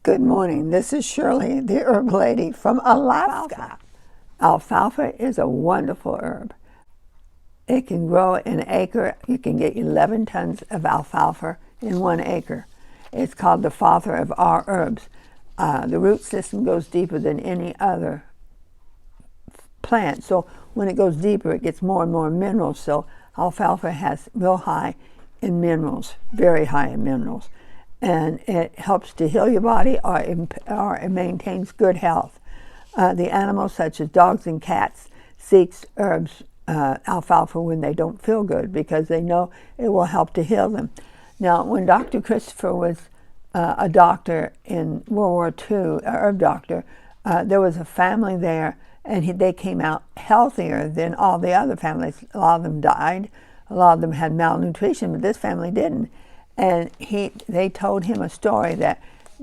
Good morning. This is Shirley, the herb lady from Alaska. Alfalfa is a wonderful herb. It can grow in an acre. You can get 11 tons of alfalfa in 1 acre. It's called the father of our herbs. The root system goes deeper than any other plant. So when it goes deeper, it gets more and more minerals. So alfalfa has real high in minerals, very high in minerals. And it helps to heal your body, or it maintains good health. The animals, such as dogs and cats, seeks herbs, alfalfa, when they don't feel good, because they know it will help to heal them. Now, when Dr. Christopher was a doctor in World War II, a herb doctor, there was a family there, and they came out healthier than all the other families. A lot of them died, a lot of them had malnutrition, but this family didn't. And they told him a story that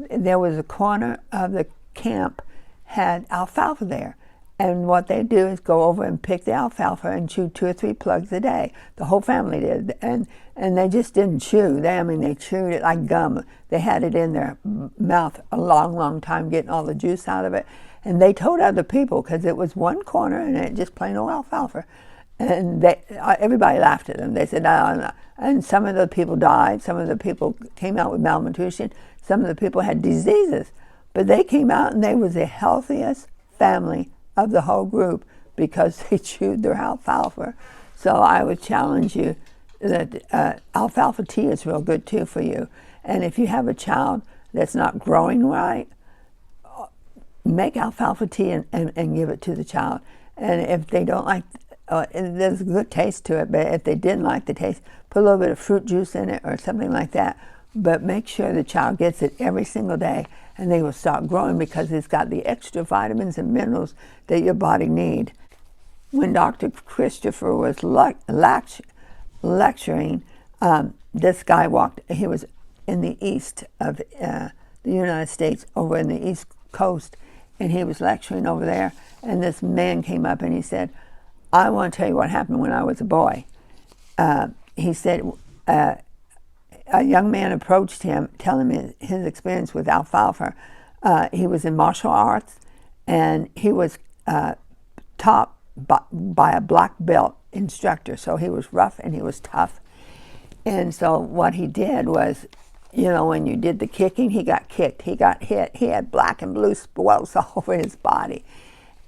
there was a corner of the camp had alfalfa there. And what they do is go over and pick the alfalfa and chew 2 or 3 plugs a day. The whole family did. And they just didn't chew. They chewed it like gum. They had it in their mouth a long, long time, getting all the juice out of it. And they told other people, because it was one corner and it just plain old alfalfa. And everybody laughed at them. They said, no. And some of the people died. Some of the people came out with malnutrition. Some of the people had diseases. But they came out and they was the healthiest family of the whole group because they chewed their alfalfa. So I would challenge you that alfalfa tea is real good too for you. And if you have a child that's not growing right, make alfalfa tea and give it to the child. And if they don't like there's a good taste to it, but if they didn't like the taste, put a little bit of fruit juice in it or something like that. But make sure the child gets it every single day, and they will start growing because it's got the extra vitamins and minerals that your body need. When Dr. Christopher was lecturing, this guy he was in the east of the United States, over in the East Coast, and he was lecturing over there, and this man came up and he said, I want to tell you what happened when I was a boy. He said a young man approached him, telling him his experience with alfalfa. He was in martial arts, and he was taught by a black belt instructor. So he was rough and he was tough. And so what he did was, when you did the kicking, he got kicked, he got hit. He had black and blue welts all over his body.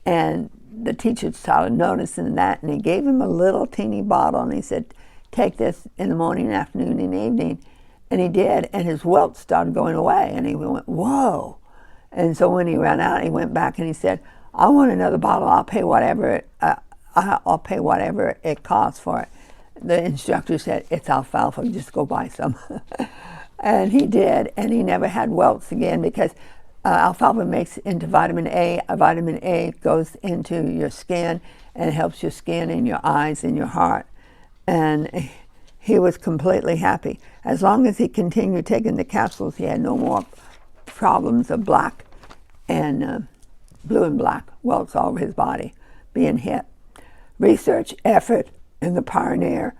And the teacher started noticing that, and he gave him a little teeny bottle, and he said, take this in the morning, afternoon, and evening. And he did, and his welts started going away, and he went, whoa. And so when he ran out, he went back and he said, I want another bottle. I'll pay whatever it costs for it. The instructor said, it's alfalfa, just go buy some. And he did, and he never had welts again, because alfalfa makes into vitamin A. Vitamin A goes into your skin and helps your skin and your eyes and your heart. And he was completely happy. As long as he continued taking the capsules, he had no more problems of black and blue and black welts all over his body being hit. Research effort and the pioneer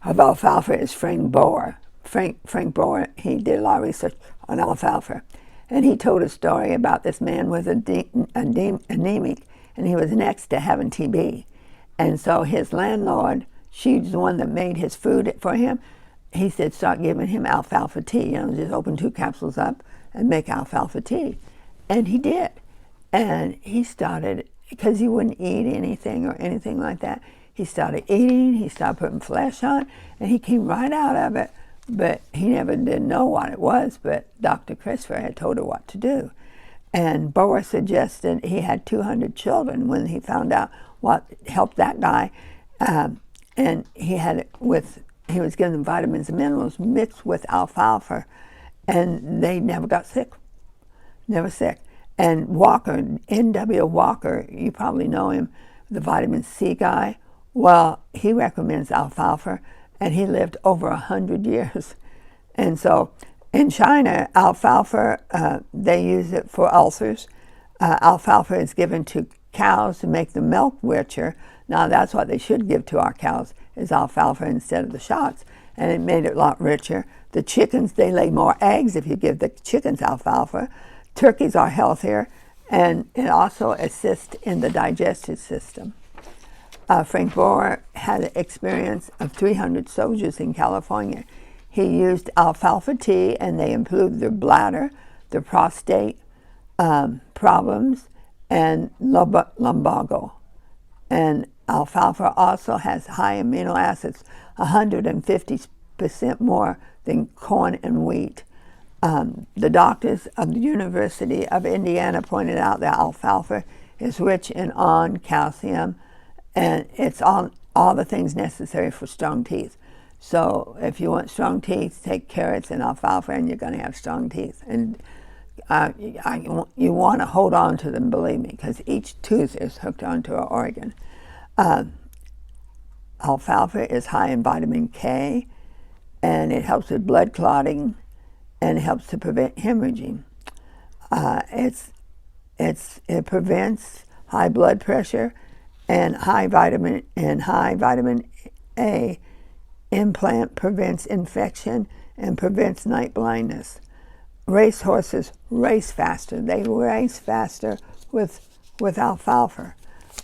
of alfalfa is Frank Boer. Frank Boer, he did a lot of research on alfalfa. And he told a story about this man was anemic, and he was next to having TB. And so his landlord, she's the one that made his food for him, he said, start giving him alfalfa tea. Just open 2 capsules up and make alfalfa tea. And he did. And he started, because he wouldn't eat anything or anything like that, he started eating, he started putting flesh on, and he came right out of it. But he never did know what it was, but Dr. Christopher had told her what to do. And Boer suggested he had 200 children when he found out what helped that guy. And he was giving them vitamins and minerals mixed with alfalfa, and they never got sick, never sick. And Walker, N.W. Walker, you probably know him, the vitamin C guy. Well, he recommends alfalfa, and he lived over 100 years. And so in China, alfalfa, they use it for ulcers. Alfalfa is given to cows to make the milk richer. Now that's what they should give to our cows, is alfalfa instead of the shots. And it made it a lot richer. The chickens, they lay more eggs if you give the chickens alfalfa. Turkeys are healthier, and it also assists in the digestive system. Frank Boer had experience of 300 soldiers in California. He used alfalfa tea, and they improved their bladder, their prostate problems, and lumbago. And alfalfa also has high amino acids, 150% more than corn and wheat. The doctors of the University of Indiana pointed out that alfalfa is rich in iron, calcium, and it's all the things necessary for strong teeth. So if you want strong teeth, take carrots and alfalfa, and you're going to have strong teeth. And you want to hold on to them, believe me, because each tooth is hooked onto an organ. Alfalfa is high in vitamin K, and it helps with blood clotting, and it helps to prevent hemorrhaging. It prevents high blood pressure, and high vitamin A implant prevents infection and prevents night blindness. Racehorses race faster. They race faster with alfalfa.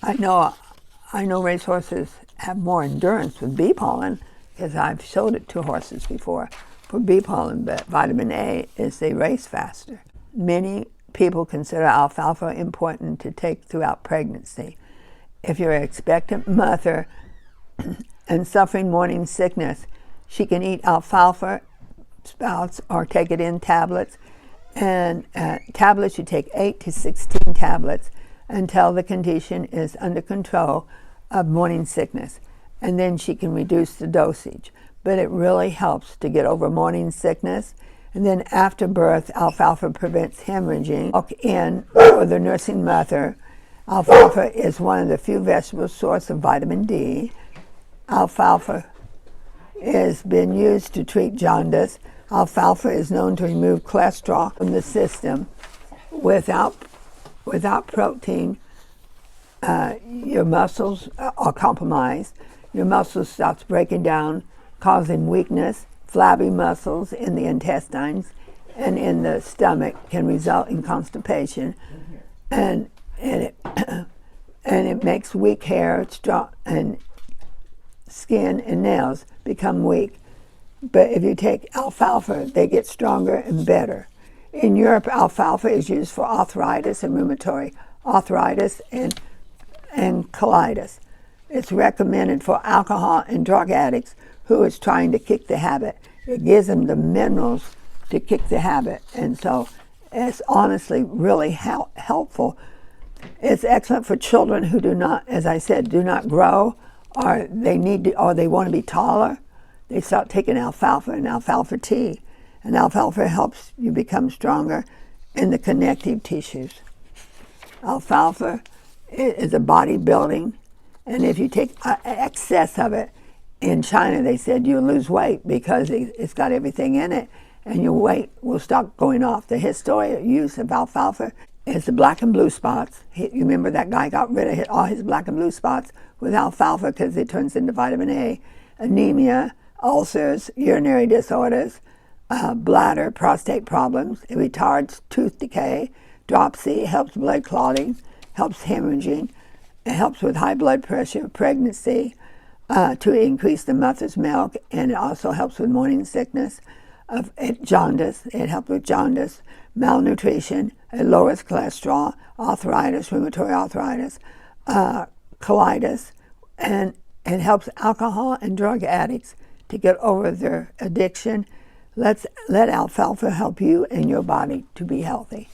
I know racehorses have more endurance with bee pollen, because I've showed it to horses before for bee pollen, but vitamin A is they race faster. Many people consider alfalfa important to take throughout pregnancy. If you're an expectant mother and suffering morning sickness, she can eat alfalfa sprouts or take it in tablets. And tablets, you take 8 to 16 tablets until the condition is under control of morning sickness. And then she can reduce the dosage. But it really helps to get over morning sickness. And then after birth, alfalfa prevents hemorrhaging. And for the nursing mother, alfalfa is one of the few vegetable sources of vitamin D. Alfalfa has been used to treat jaundice. Alfalfa is known to remove cholesterol from the system. Without protein, your muscles are compromised. Your muscles starts breaking down, causing weakness. Flabby muscles in the intestines and in the stomach can result in constipation, and it makes weak hair, and skin and nails become weak. But if you take alfalfa, they get stronger and better. In Europe, alfalfa is used for arthritis and rheumatoid arthritis and colitis. It's recommended for alcohol and drug addicts who is trying to kick the habit. It gives them the minerals to kick the habit. And so it's honestly really helpful. It's excellent for children who do not, as I said, do not grow, or they want to be taller. They start taking alfalfa and alfalfa tea. And alfalfa helps you become stronger in the connective tissues. Alfalfa is a bodybuilding, and if you take excess of it, in China they said you lose weight because it's got everything in it, and your weight will start going off. The historic use of alfalfa is the black and blue spots. You remember that guy got rid of all his black and blue spots with alfalfa because it turns into vitamin A. Anemia, ulcers, urinary disorders, bladder, prostate problems. It retards tooth decay. Dropsy helps blood clotting, helps hemorrhaging. It helps with high blood pressure, pregnancy, to increase the mother's milk, and it also helps with morning sickness, jaundice. It helps with jaundice, malnutrition. It lowers cholesterol, arthritis, rheumatoid arthritis, colitis, and it helps alcohol and drug addicts to get over their addiction. Let alfalfa help you and your body to be healthy.